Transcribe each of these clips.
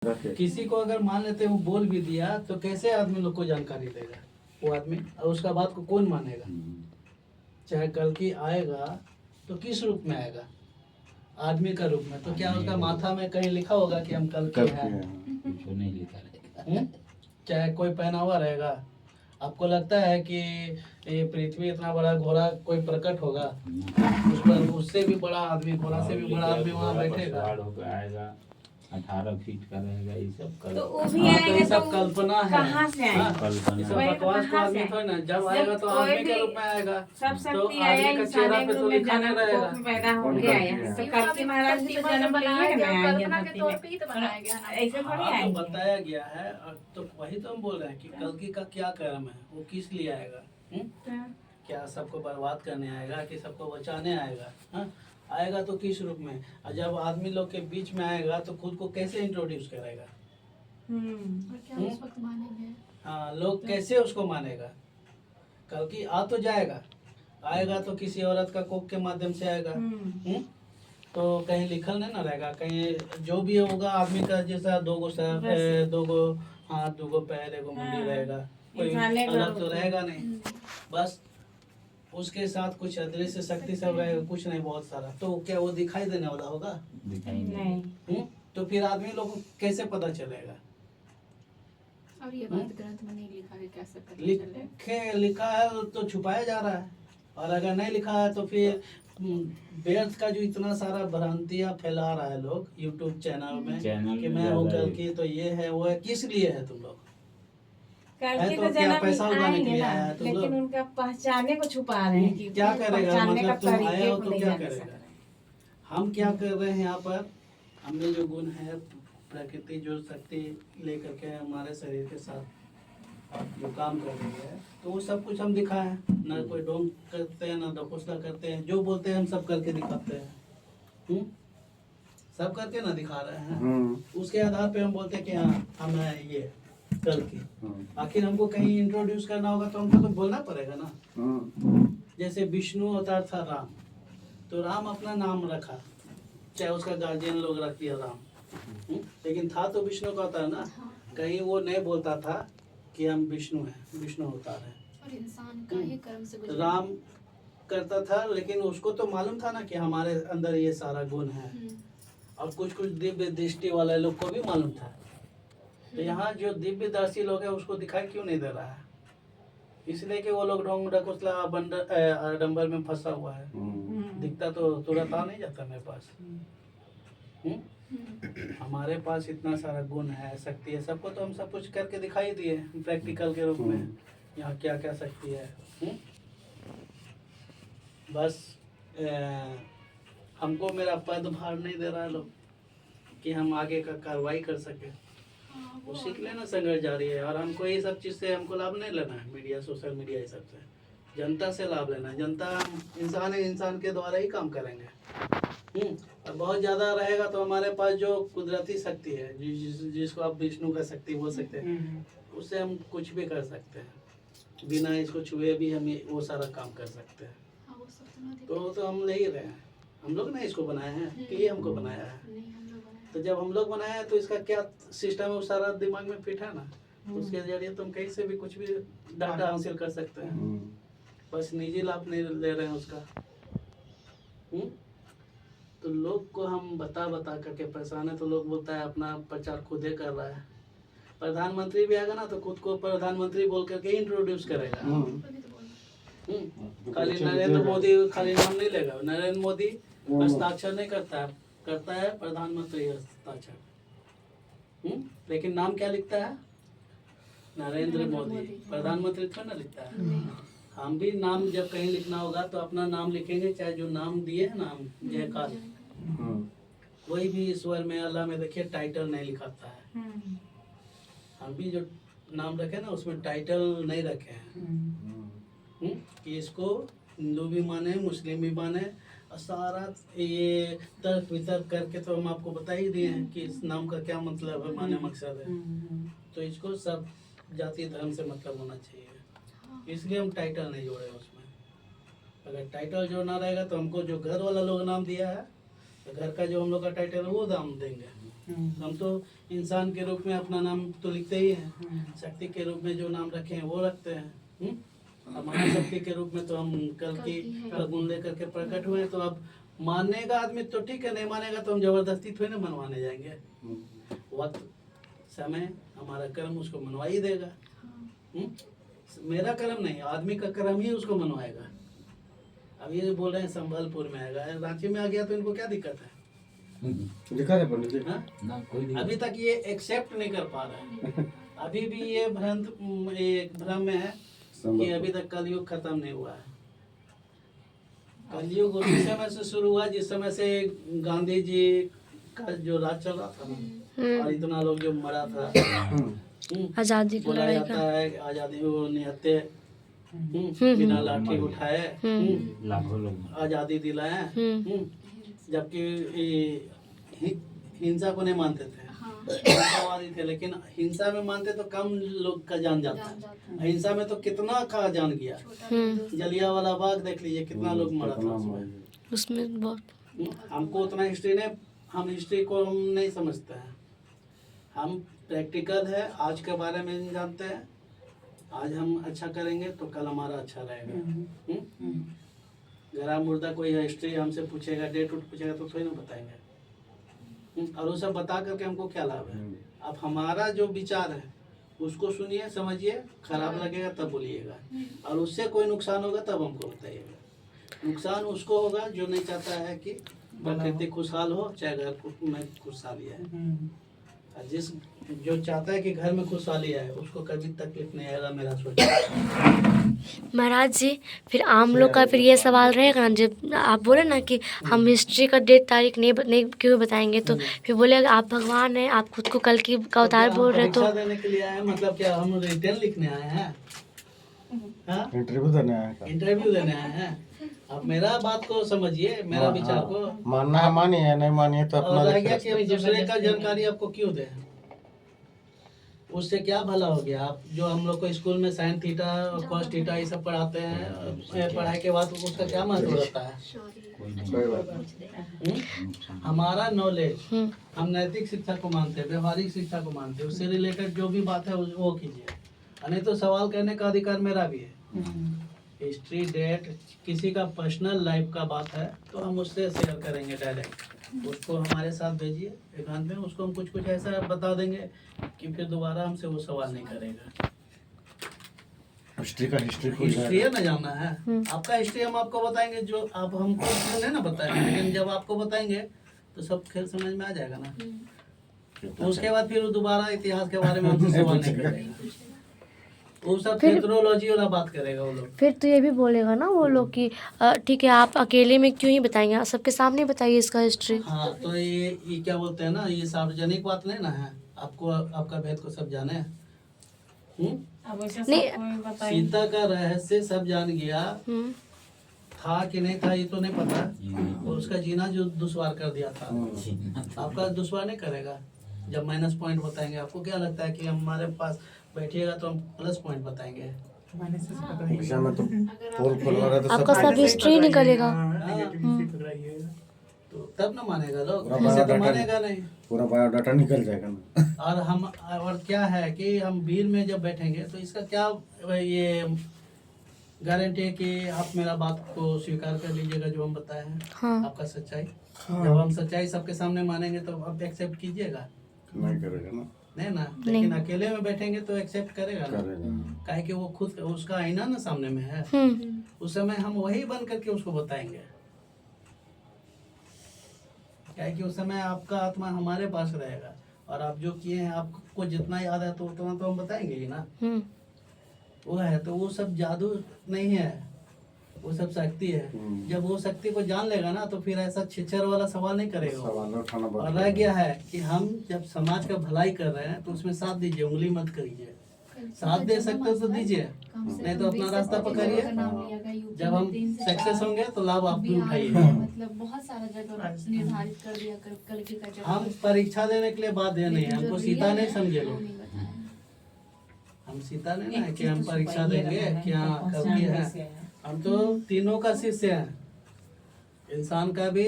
किसी को अगर मान लेते वो बोल भी दिया तो कैसे आदमी लोग को जानकारी देगा वो आदमी, और उसका बात को कौन मानेगा? चाहे कल की आएगा तो किस रूप में आएगा? आदमी का रूप में। तो क्या उसका माथा में कहीं लिखा होगा कि हम कल के हैं? कुछ नहीं लिखा रहेगा। चाहे कोई पहना हुआ रहेगा। आपको लगता है कि ये पृथ्वी इतना बड़ा घोड़ा कोई प्रकट होगा उस पर? उससे भी बड़ा आदमी, घोड़ा से भी बड़ा आदमी वहाँ बैठेगा। आएगा 18 फीट का रहेगा। ये सब तो वो भी आएगा, ये सब कल्पना है। कहाँ से आएगा? ये सब बकवास तो आदमी थोड़ी ना। जब आएगा तो आदमी के रूप में आएगा। सब तो शक्ति आया आदमी का चेहरा पे तो लिखा नहीं रहेगा। पैदा हो गया है। तो कल्कि महाराज भी तो जन्म लिए ना आएंगे धरती में। ऐसे थोड़ी हाँ, तो आएंगे। बताया गया है। और तो वही तो हम बोल रहे हैं कि कल्कि का क्या कर्म है, वो किस लिए आएगा? क्या सबको बर्बाद करने आएगा कि सबको बचाने आएगा? हाँ? आएगा तो किस रूप में? और जब आदमी लोग के बीच में आएगा तो खुद को कैसे इंट्रोड्यूस करेगा? हाँ, लोग कैसे उसको मानेगा? कल्कि आ तो जाएगा, आएगा तो किसी औरत का कोख के माध्यम से आएगा। तो कहीं लिखल नहीं ना रहेगा, कहीं जो भी होगा आदमी का जैसा 2 गो सर है, 2 गो हाथ, 2 गो पैर, 1 गो मुंडी रहेगा, कोई अलग तो रहेगा नहीं। बस उसके साथ कुछ अदृश्य शक्ति सब रहेगा, कुछ नहीं, बहुत सारा। तो क्या वो दिखाई देने वाला होगा? दिखाई नहीं। तो फिर आदमी लोग को कैसे पता चलेगा? और ये बात ग्रंथ में नहीं लिखा है, कैसे पता चले? लिखा है तो छुपाया जा रहा है, और अगर नहीं लिखा है तो फिर व्यर्थ का जो इतना सारा भ्रांतियां फैला रहा है लोग यूट्यूब चैनल में कि मैं हूँ कल्कि, तो ये है वो है। किस लिए है तुम लोग? कल्कि तो तो क्या जन्म पैसा उगाने के आएंगे लिए ना, आया है तुम लोग? लेकिन उनका पहचाने को छुपा रहे हैं कि क्या करेगा? पहचानने का मतलब तुम आए तरीके हो को तो नहीं क्या जान करेगा? सक रहे। हम क्या कर रहे हैं यहाँ पर? हमने जो गुण है, प्रकृति जो शक्ति लेकर के हमारे शरीर के साथ जो काम कर रही है, तो वो सब कुछ हम दिखाएं। ना कोई ढोंग करते हैं, ना दकोसला करते हैं। जो बोलते हैं हम सब करके दिखाते हैं। सब करके ना दिखा रहे हैं। उसके आधार पे हम बोलते हैं कि हाँ हम हैं ये कल्कि। आखिर हमको कहीं इंट्रोड्यूस करना होगा तो हमको तो बोलना पड़ेगा ना। जैसे विष्णु अवतार था राम, तो राम अपना नाम रखा, चाहे उसका गार्जियन लोग रख दिया राम, लेकिन था तो विष्णु का अवतार ना। कहीं वो नहीं बोलता था कि हम विष्णु हैं, विष्णु अवतार है। और इंसान का ही कर्म से गुजरा। राम करता था, लेकिन उसको तो मालूम था ना कि हमारे अंदर ये सारा गुण है। और कुछ कुछ दिव्य दृष्टि वाले लोग को भी मालूम था। तो यहाँ जो दिव्य दर्शी लोग है उसको दिखाई क्यों नहीं दे रहा है? इसलिए कि वो लोग ढोंग ढकोसला आडंबर में फंसा हुआ है। दिखता तो तुरंत आ नहीं जाता मेरे पास। हमारे पास इतना सारा गुण है, शक्ति है, सबको तो हम सब कुछ करके दिखाई दिए प्रैक्टिकल के रूप में। यहाँ क्या क्या शक्ति है। बस हमको मेरा पद भार नहीं दे रहा है लोग कि हम आगे का कार्रवाई कर सके। वो सीख लेना, संघर्ष जारी है। और हमको ये सब चीज़ से हमको लाभ नहीं लेना है, मीडिया, सोशल मीडिया, ये सब से जनता से लाभ लेना है। जनता इंसान है, इंसान के द्वारा ही काम करेंगे। और बहुत ज़्यादा रहेगा तो हमारे पास जो कुदरती शक्ति है, जिसको आप विष्णु का शक्ति बोल सकते हैं, उससे हम कुछ भी कर सकते हैं। बिना इसको छुए भी हम वो सारा काम कर सकते हैं। तो हम ले ही रहे हैं। हम लोग ने इसको बनाया है कि ये हमको बनाया है? तो जब हम लोग बनाया है तो इसका क्या सिस्टम है वो सारा दिमाग में फिट है ना। उसके जरिए तुम कहीं से भी कुछ भी डाटा हासिल कर सकते हैं। बस निजी लाभ नहीं ले रहे हैं उसका। तो लोग को हम बता करके परेशान है, तो लोग बोलता है अपना प्रचार खुद ही कर रहा है। प्रधानमंत्री भी आएगा ना तो खुद को प्रधानमंत्री बोल करके इंट्रोड्यूस करेगा। खाली नरेंद्र मोदी खाली नाम नहीं लेगा। नरेंद्र मोदी हस्ताक्षर नहीं करता है प्रधानमंत्री हस्ताक्षर। लेकिन नाम क्या लिखता है? नरेंद्र मोदी। प्रधानमंत्री थोड़ा ना लिखता है। हम भी नाम जब कहीं लिखना होगा तो अपना नाम लिखेंगे, चाहे जो नाम दिए है नाम जयकाल, कोई भी ईश्वर में, अल्लाह में देखिए टाइटल नहीं लिखाता है। हम भी जो नाम रखे ना उसमें टाइटल नहीं रखे हैं। कि इसको हिंदू भी माने, मुस्लिम भी माने, और सारा ये तर्क वितर्क करके तो हम आपको बता ही दिए हैं कि इस नाम का क्या मतलब है, माने मकसद है। तो इसको सब जाति धर्म से मतलब होना चाहिए, इसलिए हम टाइटल नहीं जोड़े उसमें। अगर टाइटल जोड़ना रहेगा तो हमको जो घर वाला लोग नाम दिया है, तो घर का जो हम लोग का टाइटल है वो नाम देंगे। हम तो इंसान के रूप में अपना नाम तो लिखते ही हैं, शक्ति के रूप में जो नाम रखे हैं वो रखते हैं। अब महाशक्ति के रूप में तो हम कल की गुण लेकर के प्रकट हुए, तो अब मानेगा आदमी तो ठीक है, नहीं मानेगा तो हम जबरदस्ती थोड़ी ना मनवाने जाएंगे। वक्त समय हमारा कर्म उसको मनवा ही देगा। मेरा कर्म नहीं, आदमी का कर्म ही उसको मनवाएगा। अब ये बोल रहे हैं संबलपुर में आएगा, रांची में आ गया तो इनको क्या दिक्कत है? दिखा है पंडित जी। हाँ? ना कोई दिक्कत अभी तक ये एक्सेप्ट नहीं कर पा रहा है। अभी भी ये भ्रम में है कि अभी तक कलयुग खत्म नहीं हुआ है। कलयुग उसी समय से शुरू हुआ जिस समय से गांधी जी का जो राज चल रहा था ना, और इतना लोग जो मरा था, आजादी की बोला लड़ाई जाता का। है आजादी वो निहत्ते बिना लाठी उठाए लाखों लोग आजादी दिलाए, जबकि हिंसा को नहीं मानते थे, हिंसावादी थे, लेकिन हिंसा में मानते तो कम लोग का जान जाता, हिंसा में तो कितना का जान गया। जलियांवाला बाग देख लीजिए, कितना लोग मरा था उसमें। उसमें बहुत हमको उतना हिस्ट्री नहीं, हम हिस्ट्री को हम नहीं समझते हैं, हम प्रैक्टिकल है, आज के बारे में नहीं जानते हैं। आज हम अच्छा करेंगे तो कल हमारा अच्छा रहेगा। गरा मुर्दा कोई हिस्ट्री हमसे पूछेगा, डेट उट पूछेगा तो थोड़ी ना बताएंगे। और वो सब बता करके हमको क्या लाभ है? अब हमारा जो विचार है उसको सुनिए, समझिए, खराब लगेगा तब बोलिएगा, और उससे कोई नुकसान होगा तब हमको बताइएगा। नुकसान उसको होगा जो नहीं चाहता है कि प्रकृति खुशहाल हो, चाहे घर में खुशहाली है। और जिस जो चाहता है कि घर में खुशहाली आए उसको कभी तकलीफ नहीं आएगा, मेरा सोच। महाराज जी, फिर आम लोग का फिर ये सवाल रहेगा ना, जब आप बोले ना कि हम हिस्ट्री का डेट तारीख नहीं क्यों बताएंगे, तो फिर बोलेगा आप भगवान हैं, आप खुद को कल की का अवतार बोल रहे, तो परीक्षा देने के लिए आए, मतलब क्या हम रिटर्न लिखने आए हैं? हाँ? इंटरव्यू देने आया था। इंटरव्यू देने आए हैं। अब मेरा बात को समझिए, मेरा विचार को। मानना है मानिए, नहीं मानिए तो अपना और रह गया देखिए। कि दूसरे का जानकारी आपको क्यों दे? उससे क्या भला हो गया? आप जो हम लोग को स्कूल में साइन थीटा और कॉस थीटा ये सब पढ़ाते हैं, पढ़ाई के बाद उसका क्या महत्व रहता है? कोई बात नहीं। हमारा नॉलेज, हम नैतिक शिक्षा को मानते हैं, व्यवहारिक शिक्षा को मानते हैं, उससे रिलेटेड जो भी बात है वो कीजिए, नहीं तो सवाल करने का अधिकार मेरा भी है। हिस्ट्री डेट किसी का पर्सनल लाइफ का बात है तो हम उससे शेयर करेंगे डायरेक्ट, उसको हमारे साथ भेजिए एकांत में, उसको हम कुछ ऐसा बता देंगे कि फिर दोबारा हमसे वो सवाल नहीं करेगा। हिस्ट्री का हिस्ट्री हिस्ट्री है ना जानना है, आपका हिस्ट्री हम आपको बताएंगे, जो आप हमको नहीं ना बताएंगे, लेकिन जब आपको बताएंगे तो सब खेल समझ में आ जाएगा ना। तो उसके बाद फिर वो दोबारा इतिहास के बारे में हमसे सवाल नहीं करेगा, वो सब थियोलॉजी वाला बात करेगा वो लोग। फिर तो ये भी बोलेगा ना वो लोग कि ठीक है, आप अकेले में क्यों ही बताएंगे, आप सबके सामने बताइए इसका हिस्ट्री। हाँ, तो ये क्या बोलते हैं ना, ये सार्वजनिक बात नहीं ना है, आपको आपका भेद को सब जाने। नहीं, सीता का रहस्य सब जान गया, था कि नहीं था ये तो नहीं पता, और उसका जीना जो दुश्वार कर दिया था, आपका दुश्वार नहीं करेगा। जब माइनस पॉइंट बताएंगे, आपको क्या लगता है कि हमारे पास बैठिएगा तो हम प्लस पॉइंट बताएंगे? विषय में तो पोल खोलवा रहे तो आपका सब हिस्ट्री निकलेगा। तो तब ना मानेगा लोग, पूरा ऐसे तो बायोडाटा मानेगा नहीं। पूरा बायोडाटा निकल जाएगा ना। और क्या है कि हम भीड़ में जब बैठेंगे तो इसका क्या ये गारंटी है कि आप मेरा बात को स्वीकार कर लीजिएगा जो हम बताए हैं। हाँ। आपका सच्चाई, जब हम सच्चाई सबके सामने मानेंगे तो आप एक्सेप्ट कीजिएगा, नहीं करेगा ना, नहीं ना। लेकिन अकेले में बैठेंगे तो एक्सेप्ट करेगा ना, करेगा। काहे कि वो खुद उसका आईना ना सामने में है, उस समय हम वही बन करके उसको बताएंगे, काहे कि उस समय आपका आत्मा हमारे पास रहेगा, और आप जो किए हैं आपको जितना याद है तो उतना तो हम बताएंगे ही ना। वो है तो वो सब जादू नहीं है, वो सब शक्ति है। जब वो शक्ति को जान लेगा ना तो फिर ऐसा छिछर वाला सवाल नहीं करेगा। सवाल उठाना और रह गया है कि हम जब समाज का भलाई कर रहे हैं तो उसमें साथ दीजिए, उंगली मत करिए, साथ दे सकते हो तो दीजिए, नहीं तो अपना रास्ता पकड़िए। जब हम सक्सेस होंगे तो लाभ आप भी उठाइए। मतलब बहुत सारा जगह निर्धारित कर दिया कल की का जगह। हम परीक्षा देने के लिए बाध्य नहीं है, हमको सीता नहीं समझे लोग, हम सीता नहीं ना कि हम परीक्षा देंगे क्या कब की है। हम तो तीनों का शिष्य हैं, इंसान का भी,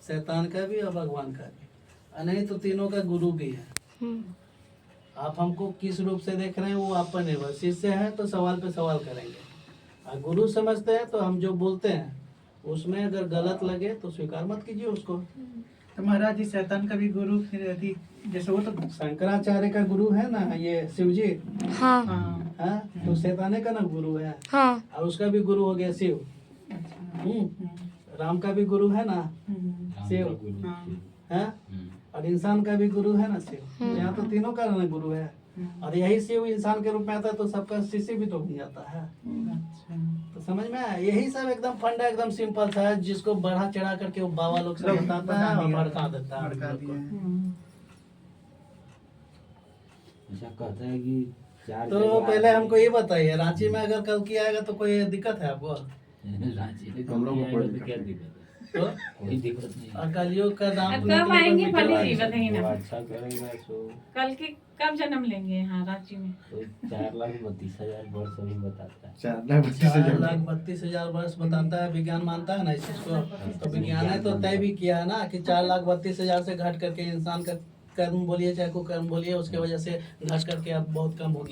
शैतान का भी और भगवान का भी। नहीं तो तीनों का गुरु भी है। हम्म, आप हमको किस रूप से देख रहे हैं वो आप पर निर्भर। शिष्य है तो सवाल पे सवाल करेंगे, और गुरु समझते हैं तो हम जो बोलते हैं उसमें अगर गलत लगे तो स्वीकार मत कीजिए उसको। तो महाराज जी शैतान का भी गुरु फिर यदि जैसे वो तो शंकराचार्य का गुरु है ना ये शिव जी, हाँ हाँ है तो शैताने का ना गुरु है, हाँ और उसका भी गुरु हो गया शिव। राम का भी गुरु है ना शिव, है, और इंसान का भी गुरु है ना शिव। यहाँ तो तीनों का ना गुरु है, और यही शिव इंसान के रूप में आता है तो सबका शिष्य भी तो बन जाता है। तो समझ में आया? यही सब एकदम फंडा एकदम सिंपल सा है, जिसको बढ़ा चढ़ा करके वो बाबा लोग से बताता है और भड़का देता है हम लोग को। ऐसा कहता है कि 4 तो जगह पहले हमको ये बताइए, रांची में अगर कल की आएगा तो कोई दिक्कत है आपको? रांची में हम लोग को कोई तो क्या दिक्कत है? तो कोई दिक्कत नहीं है। और कलयुग का दाम कब आएंगे पंडित जी बताइए वो ना। अच्छा करेगा तो कल के कब जन्म लेंगे यहाँ रांची में? 4,32,000 वर्ष अभी बताता है। 4,32,000 वर्ष बताता है। विज्ञान मानता है ना इस चीज को, तो विज्ञान ने तो तय भी किया है ना कि 4,32,000 से घट करके इंसान का कर्म बोलिए चाहे कुकर्म बोलिए उसके वजह से घट करके अब बहुत कम हो गया।